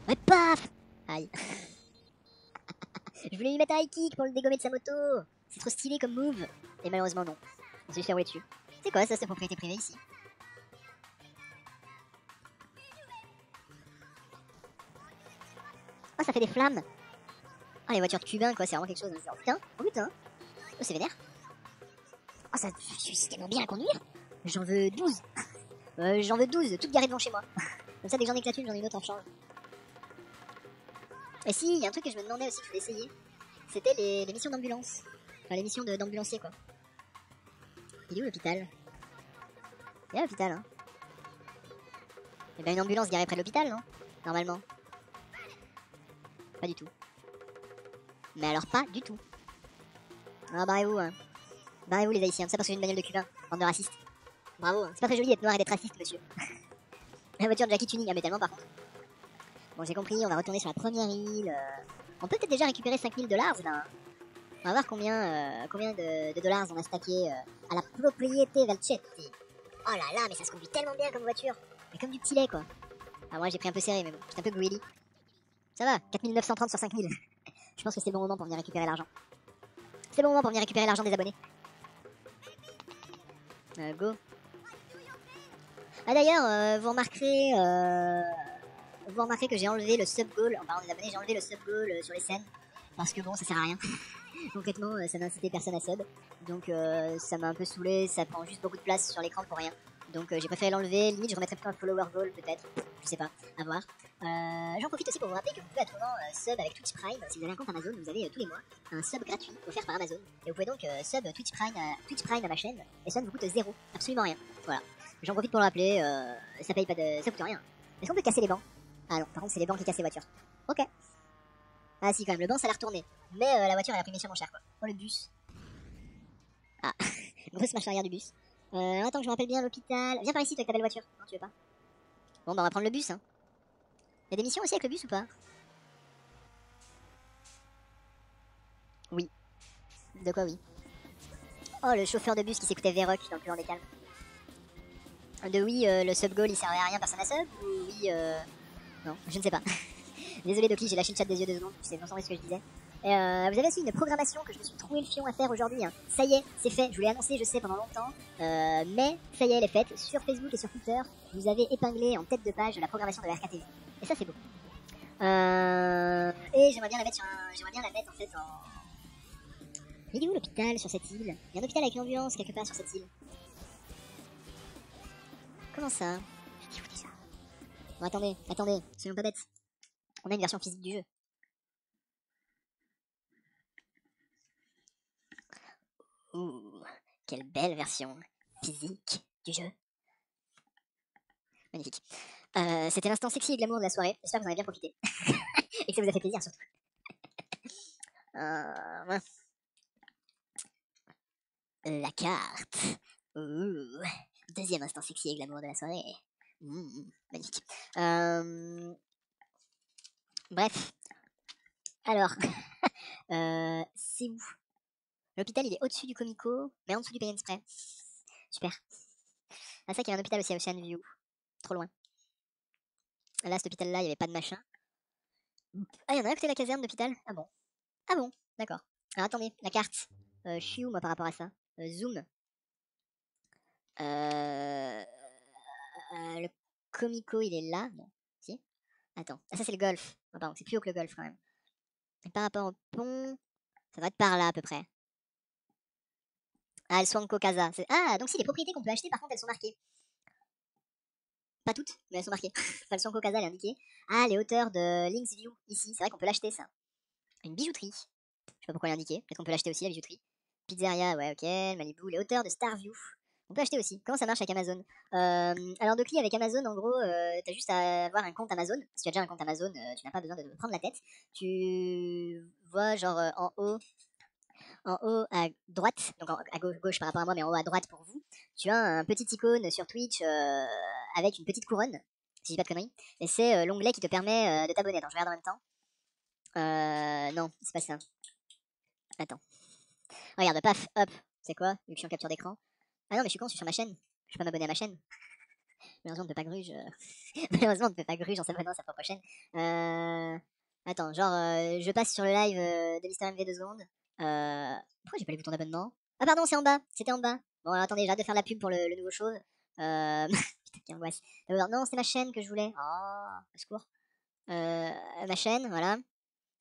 Ouais paf. Aïe. Je voulais lui mettre un high kick pour le dégommer de sa moto. C'est trop stylé comme move. Et malheureusement non. On s'est juste fait rouler dessus. C'est quoi ça, c'est propriété privée ici? Oh ça fait des flammes. Ah les voitures de cubains quoi, c'est vraiment quelque chose. Hein. Oh putain, oh putain. Oh c'est vénère. Oh ça, je suis tellement bien à conduire. J'en veux 12. J'en veux 12, toutes garées devant chez moi. Comme ça dès que j'en éclate une, j'en ai une autre en change. Et si, il y a un truc que je me demandais aussi que je voulais essayer. C'était les missions d'ambulance. Enfin les missions d'ambulancier quoi. Il est où l'hôpital? Il y a l'hôpital hein. Et ben une ambulance garée près de l'hôpital non? Normalement. Pas du tout. Mais alors pas du tout. Ah barrez-vous hein. Barrez-vous les haïtiens, tout ça parce que j'ai une bagnole de cubain, bande de racistes. Bravo, hein. C'est pas très joli d'être noir et d'être raciste monsieur. La voiture de Jackie Tuning, ah mais tellement par contre. Bon j'ai compris, on va retourner sur la première île. On peut peut-être déjà récupérer 5 000 $, là. Hein. On va voir combien de dollars on a stacké à la propriété Valchetti. Oh là là, mais ça se conduit tellement bien comme voiture. Mais comme du petit lait quoi. Ah moi j'ai pris un peu serré mais bon, j'étais un peu greedy. Ça va, 4 930 sur 5 000. Je pense que c'est le bon moment pour venir récupérer l'argent. C'est le bon moment pour venir récupérer l'argent des abonnés. Go. Ah d'ailleurs, vous remarquerez que j'ai enlevé le sub-goal. En parlant des abonnés, j'ai enlevé le sub-goal sur les scènes. Parce que bon, ça sert à rien. Concrètement, ça n'a incité personne à sub. Donc ça m'a un peu saoulé, ça prend juste beaucoup de place sur l'écran pour rien. Donc j'ai préféré l'enlever, limite je remettrai plutôt un follower goal peut-être, je sais pas, à voir. J'en profite aussi pour vous rappeler que vous pouvez à tout moment sub avec Twitch Prime. Si vous avez un compte Amazon, vous avez tous les mois un sub gratuit offert par Amazon. Et vous pouvez donc sub Twitch Prime à ma chaîne, et ça ne vous coûte zéro, absolument rien. Voilà, j'en profite pour le rappeler, ça paye pas de... ça coûte rien. Est-ce qu'on peut casser les bancs? Ah non, par contre c'est les bancs qui cassent les voitures. Ok. Ah si quand même, le banc ça a l'air retourné. Mais la voiture elle a pris méchamment cher quoi. Oh le bus. Ah, grosse marche arrière du bus. Attends que je me rappelle bien l'hôpital. Viens par ici toi avec ta belle voiture. Non tu veux pas? Bon bah on va prendre le bus hein. Y'a des missions aussi avec le bus ou pas? Oui. De quoi oui? Oh le chauffeur de bus qui s'écoutait Veroc dans le plus grand des calmes. De oui le sub goal il servait à rien, personne à sub? Ou oui non, je ne sais pas. Désolé Doki, j'ai lâché le chat des yeux 2 secondes, je sais non ce que je disais. Vous avez aussi une programmation que je me suis trouvé le fion à faire aujourd'hui. Hein. Ça y est, c'est fait. Je vous l'ai annoncé, je sais, pendant longtemps. Mais ça y est, elle est faite. Sur Facebook et sur Twitter, vous avez épinglé en tête de page la programmation de la RKTV. Et ça, c'est beau. Et j'aimerais bien la mettre en fait en... Il est où l'hôpital sur cette île? Il y a un hôpital avec une ambulance quelque part sur cette île. Comment ça? Qui vous dit ça? Bon, attendez, soyons pas bêtes. On a une version physique du jeu. Ouh, quelle belle version physique du jeu. Magnifique. C'était l'instant sexy et glamour de la soirée. J'espère que vous en avez bien profité. Et que ça vous a fait plaisir surtout. La carte. Ouh. Deuxième instant sexy et glamour de la soirée. Magnifique. Bref. Alors. C'est où? L'hôpital, il est au-dessus du Comico, mais en dessous du Pay and Spray. Super. Ah, ça qu'il y avait un hôpital aussi à Ocean View. Trop loin. Là, cet hôpital-là, il n'y avait pas de machin. Ah, il y en a un à côté de la caserne d'hôpital? Ah bon. Ah bon, d'accord. Alors attendez, la carte. Je suis où moi par rapport à ça? Zoom. Le Comico, il est là? Non. Si? Attends. Ah, ça c'est le golf. Oh, pardon, c'est plus haut que le golf quand même. Et par rapport au pont, ça doit être par là à peu près. Ah, le Swanko Casa. Ah, donc si, les propriétés qu'on peut acheter, par contre, elles sont marquées. Pas toutes, mais elles sont marquées. Enfin, le Swanko Casa, elle est indiquée. Ah, les hauteurs de Lynx View, ici. C'est vrai qu'on peut l'acheter, ça. Une bijouterie. Je sais pas pourquoi elle est indiquée. Peut-être qu'on peut l'acheter aussi, la bijouterie. Pizzeria, ouais, ok. Malibu, les hauteurs de Starview. On peut acheter aussi. Comment ça marche avec Amazon? Alors, Docly, avec Amazon, en gros, t'as juste à avoir un compte Amazon. Si tu as déjà un compte Amazon, tu n'as pas besoin de te prendre la tête. Tu vois, genre, en haut à droite, donc à gauche par rapport à moi, mais en haut à droite pour vous, tu as un petit icône sur Twitch avec une petite couronne, si je dis pas de conneries, et c'est l'onglet qui te permet de t'abonner. Attends, je regarde en même temps. Non, c'est pas ça. Attends. Regarde, paf, hop, c'est quoi? Vu que je suis en capture d'écran. Ah non, mais je suis con, je suis sur ma chaîne. Je peux pas m'abonner à ma chaîne. Malheureusement, on ne peut pas gruge. Malheureusement, on ne peut pas gruge en s'abonnant à sa propre chaîne. Attends, genre, je passe sur le live de Mister MV 2 secondes. Pourquoi j'ai pas les boutons d'abonnement? Ah pardon, c'est en bas, c'était en bas. Bon, alors, attendez, j'ai hâte de faire la pub pour le nouveau chauve. Putain, quelle angoisse. Non, c'est ma chaîne que je voulais. Oh, au secours. Ma chaîne, voilà.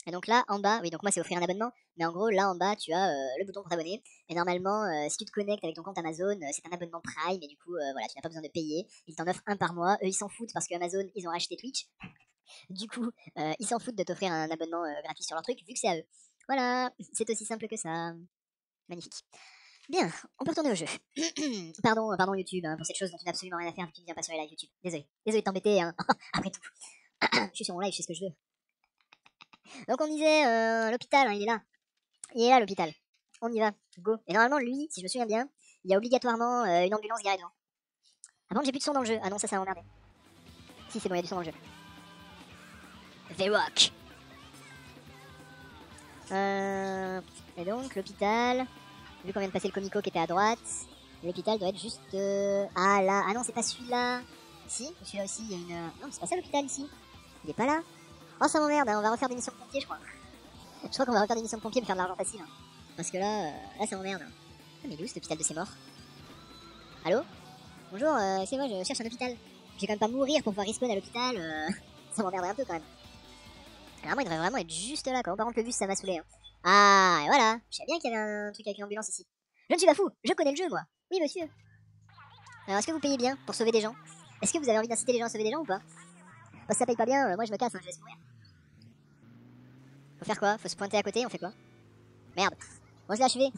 Et donc là, en bas, oui, donc moi c'est offrir un abonnement, mais en gros, là en bas, tu as le bouton pour t'abonner. Et normalement, si tu te connectes avec ton compte Amazon, c'est un abonnement Prime, et du coup, voilà, tu n'as pas besoin de payer. Ils t'en offrent un par mois. Eux, ils s'en foutent parce que Amazon, ils ont racheté Twitch. Du coup, ils s'en foutent de t'offrir un abonnement gratuit sur leur truc, vu que c'est à eux. Voilà, c'est aussi simple que ça. Magnifique. Bien, on peut retourner au jeu. Pardon YouTube, hein, pour cette chose dont tu n'as absolument rien à faire vu que tu ne viens pas sur les lives YouTube. Désolé de t'embêter, hein. Après tout. Je suis sur mon live, je fais ce que je veux. Donc on disait, l'hôpital, hein, il est là. Il est là l'hôpital. On y va, go. Et normalement, lui, si je me souviens bien, il y a obligatoirement une ambulance garée devant. Ah bon, j'ai plus de son dans le jeu. Ah non, ça m'a emmerdé. Si, c'est bon, il y a du son dans le jeu. The Rock. Et donc, l'hôpital. Vu qu'on vient de passer le Comico qui était à droite, l'hôpital doit être juste. Ah là, ah non, c'est pas celui-là. Si, celui-là aussi, il y a une. Non, c'est pas ça l'hôpital ici. Il est pas là. Oh, ça m'emmerde, hein, on va refaire des missions de pompiers, je crois. Je crois qu'on va refaire des missions de pompiers pour faire de l'argent facile. Hein. Parce que là, ça m'emmerde. Ah, mais il est où cet hôpital de ces morts? Allô? Bonjour, c'est moi, je cherche un hôpital. Je vais quand même pas mourir pour pouvoir respawn à l'hôpital. Ça m'emmerderait un peu quand même. Alors moi, il devrait vraiment être juste là, quoi. Par contre, le bus, ça m'a saoulé. Hein. Ah, et voilà. Je savais bien qu'il y avait un truc avec une ambulance ici. Je ne suis pas fou, je connais le jeu, moi. Oui, monsieur. Alors, est-ce que vous payez bien pour sauver des gens? Est-ce que vous avez envie d'inciter les gens à sauver des gens ou pas? Parce que ça paye pas bien, moi je me casse, hein, je laisse mourir. Faut faire quoi? Faut se pointer à côté, on fait quoi? Merde. Bon, je l'ai achevé.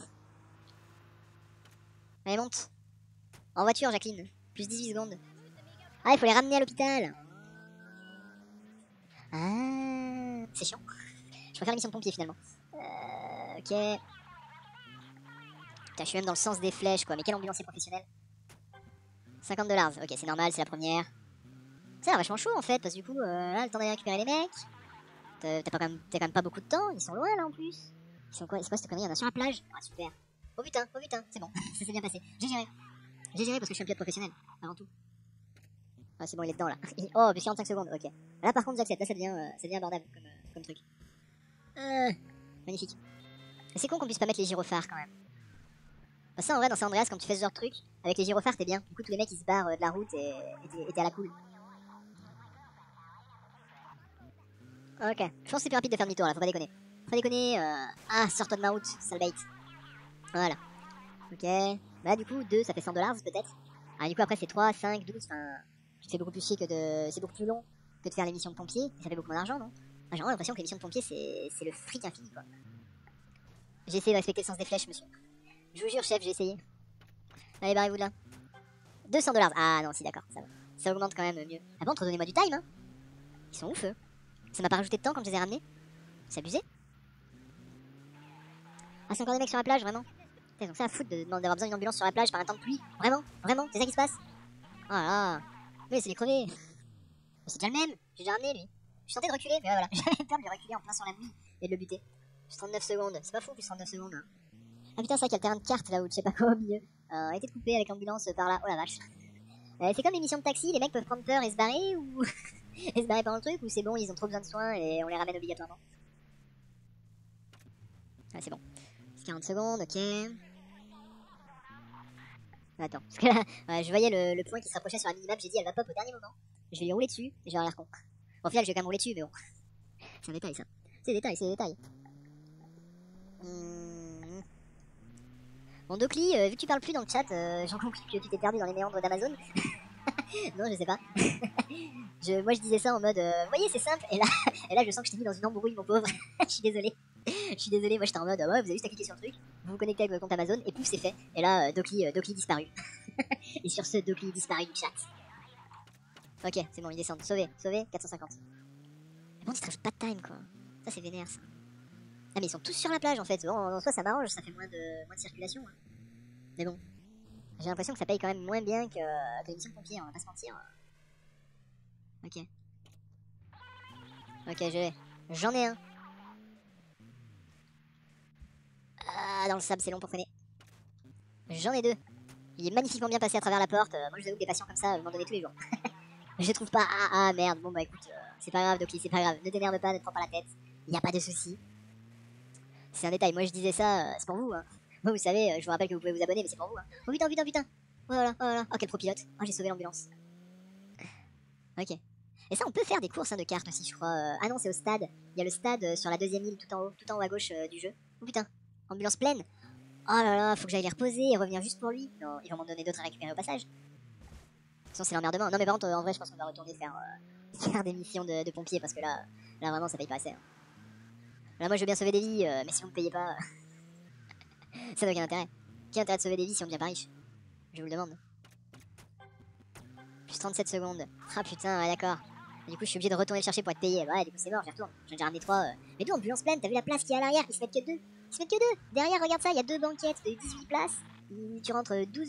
Allez, monte. En voiture, Jacqueline. Plus 18 secondes. Ah, il faut les ramener à l'hôpital. Ah, c'est chiant. Je préfère la mission de pompier finalement. Ok. Putain, je suis même dans le sens des flèches quoi. Mais quel ambulancier professionnel. 50$. Ok, c'est normal, c'est la première. Ça a l'air vachement chaud en fait. Parce que du coup, là, le temps d'aller récupérer les mecs. T'as quand même pas beaucoup de temps. Ils sont loin là en plus. Ils sont quoi? C'est quoi cette connerie? Il y en a sur la plage. Ah, super. Oh putain, c'est bon. Ça s'est bien passé. J'ai géré. J'ai géré parce que je suis un pilote professionnel. Avant tout. Ah, c'est bon, il est dedans là. Oh, plus 45 secondes, ok. Là par contre, j'accepte. Là, ça devient abordable comme truc. Magnifique. Mais c'est con qu'on puisse pas mettre les gyrophares quand même. Bah, ça en vrai, dans San Andreas, quand tu fais ce genre de truc, avec les gyrophares, t'es bien. Du coup, tous les mecs ils se barrent de la route et t'es à la cool. Ok. Je pense que c'est plus rapide de faire demi-tour là, faut pas déconner. Faut pas déconner. Ah, sors-toi de ma route, sale bait. Voilà. Ok. Bah, du coup, 2, ça fait 100$ peut-être. Ah, du coup, après, c'est 3, 5, 12. Enfin, c'est beaucoup plus chier que de. C'est beaucoup plus long que de faire les missions de pompier. Et ça fait beaucoup moins d'argent, non? Ah, j'ai vraiment l'impression que les missions de pompier, c'est le fric infini, quoi. J'ai essayé de respecter le sens des flèches, monsieur. Je vous jure, chef, j'ai essayé. Allez, barrez-vous de là. 200$. Ah non, si, d'accord, ça va. Ça augmente quand même mieux. Ah bon, redonnez-moi du time, hein. Ils sont ouf, eux. Ça m'a pas rajouté de temps quand je les ai ramenés. C'est abusé. Ah, c'est encore des mecs sur la plage, vraiment. Ils ont ça à foutre d'avoir besoin d'une ambulance sur la plage par un temps de pluie. Vraiment, vraiment, c'est ça qui se passe. Oh là là. Mais c'est les crever. C'est déjà le même, j'ai déjà ramené lui. Je tentais de reculer, mais voilà, j'avais peur de lui reculer en plein sur la nuit et de le buter. Plus 39 secondes, c'est pas fou plus 39 secondes. Hein. Ah putain, c'est vrai qu'il y a le terrain de carte là où je sais pas quoi au milieu. A été coupé avec l'ambulance par là. Oh la vache. C'est comme les missions de taxi, les mecs peuvent prendre peur et se barrer ou. et se barrer pendant le truc ou c'est bon, ils ont trop besoin de soins et on les ramène obligatoirement. Ah, c'est bon. 40 secondes, ok. Attends, parce que là, je voyais le point qui se rapprochait sur la minimap, j'ai dit elle va pop au dernier moment. Je vais lui rouler dessus et je vais avoir l'air con. Bon, au final, je vais quand même rouler dessus, mais bon. C'est un détail ça. C'est des détails, c'est des détails. Bon, Docli, vu que tu parles plus dans le chat, j'en conclus que tu t'es perdu dans les méandres d'Amazon. Non, je sais pas. Moi, je disais ça en mode, vous voyez, c'est simple. Et là, je sens que je t'ai mis dans une embrouille, mon pauvre. Je suis désolé. Je suis désolé, moi j'étais en mode, ouais, vous avez juste à cliquer sur le truc, vous vous connectez avec votre compte Amazon, et pouf, c'est fait. Et là, Docli disparu. Et sur ce, Docli disparu du chat. Ok, c'est bon, ils descendent. Sauvé, 450. Mais bon, ils se rajoutent pas de time, quoi. Ça, c'est vénère, ça. Ah, mais ils sont tous sur la plage, en fait. Bon, en soi, ça m'arrange, ça fait moins de circulation. Hein. Mais bon, j'ai l'impression que ça paye quand même moins bien que l'émission de pompiers, on va pas se mentir. Ok. Ok, j'en ai un. Ah, dans le sable, c'est long pour freiner. J'en ai deux. Il est magnifiquement bien passé à travers la porte. Moi, je vous avoue que des patients comme ça, m'en donner tous les jours. Je trouve pas. Ah, merde. Bon, bah écoute, c'est pas grave, Doki, c'est pas grave. Ne t'énerve pas, ne te prends pas la tête. Y a pas de souci. C'est un détail. Moi, je disais ça, c'est pour vous. Hein. Moi, vous savez, je vous rappelle que vous pouvez vous abonner, mais c'est pour vous. Hein. Oh putain, putain, putain. Voilà, voilà. Oh, quel pro-pilote. Oh, j'ai sauvé l'ambulance. Ok. Et ça, on peut faire des courses hein, de cartes aussi, je crois. Ah non, c'est au stade. Il y a le stade sur la deuxième île, tout en haut à gauche du jeu. Oh putain, ambulance pleine. Oh là là, faut que j'aille les reposer et revenir juste pour lui. Non, ils vont m'en donner d'autres à récupérer au passage. Sinon, c'est l'emmerdement. Non, mais par contre, en vrai, je pense qu'on va retourner faire des missions de pompiers parce que là, vraiment, ça paye pas assez. Hein. Là, moi, je veux bien sauver des vies, mais si vous me payez pas, ça n'a aucun intérêt. Quel intérêt de sauver des vies si on devient pas riche? Je vous le demande. Plus 37 secondes. Ah putain, ouais, d'accord. Et du coup, je suis obligé de retourner le chercher pour être payé. Ouais, du coup, c'est mort, j'y retourne. J'en ai déjà ramené 3. Mais d'où ambulance pleine? T'as vu la place qu'il y a à l'arrière? Ils se mettent que 2. Ils se mettent que 2. Derrière, regarde ça, il y a 2 banquettes de 18 places. Tu rentres 12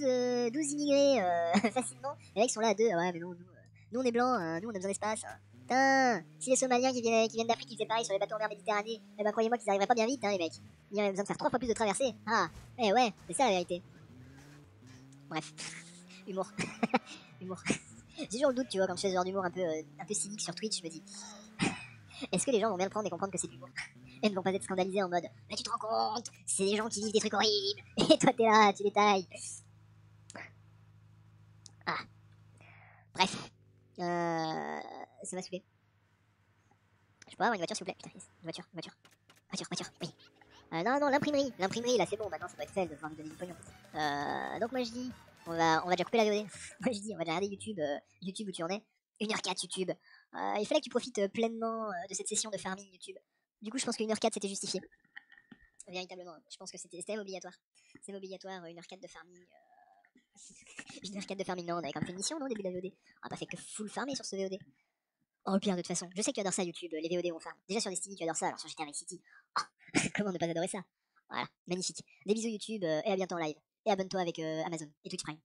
immigrés facilement. Et là, ils sont là à 2. Ouais, mais non, nous on est blancs, hein, nous on a besoin d'espace. Hein. Putain, si les Somaliens qui viennent d'Afrique ils faisaient pareil sur les bateaux en mer Méditerranée, eh ben croyez-moi qu'ils arriveraient pas bien vite, hein, les mecs. Ils auraient besoin de faire 3 fois plus de traversées. Ah, eh ouais, c'est ça la vérité. Bref, humour. Humour. J'ai toujours le doute, tu vois, quand je fais ce genre d'humour un peu cynique sur Twitch, je me dis, est-ce que les gens vont bien le prendre et comprendre que c'est de l'humour et ne vont pas être scandalisés en mode, mais tu te rends compte, c'est des gens qui vivent des trucs horribles, et toi t'es là, tu les tailles. Ah, bref. Ça m'a saoulé. Je peux avoir une voiture s'il vous plaît? Putain, yes. Voiture, oui. Non, l'imprimerie, là c'est bon, maintenant ça doit être celle de pouvoir me donner du pognon. Donc moi je dis, on va déjà couper la VOD. Moi je dis, on va déjà regarder YouTube où tu en es. 1h04 YouTube. Il fallait que tu profites pleinement de cette session de farming YouTube. Du coup, je pense que 1h04 c'était justifié. Véritablement, je pense que c'était même obligatoire. C'est obligatoire, 1h04 de farming. 1h04 de farming, non, on avait quand même fait une mission, non, au début de la VOD. On a pas fait que full farmer sur ce VOD. Oh, le pire, de toute façon. Je sais que tu adores ça, YouTube, les VOD on farm. Déjà sur Destiny, tu adores ça, alors sur GTA Vice City. Oh, comment ne pas adorer ça? Voilà, magnifique. Des bisous YouTube, et à bientôt en live. Et abonne-toi avec Amazon et Twitch Prime.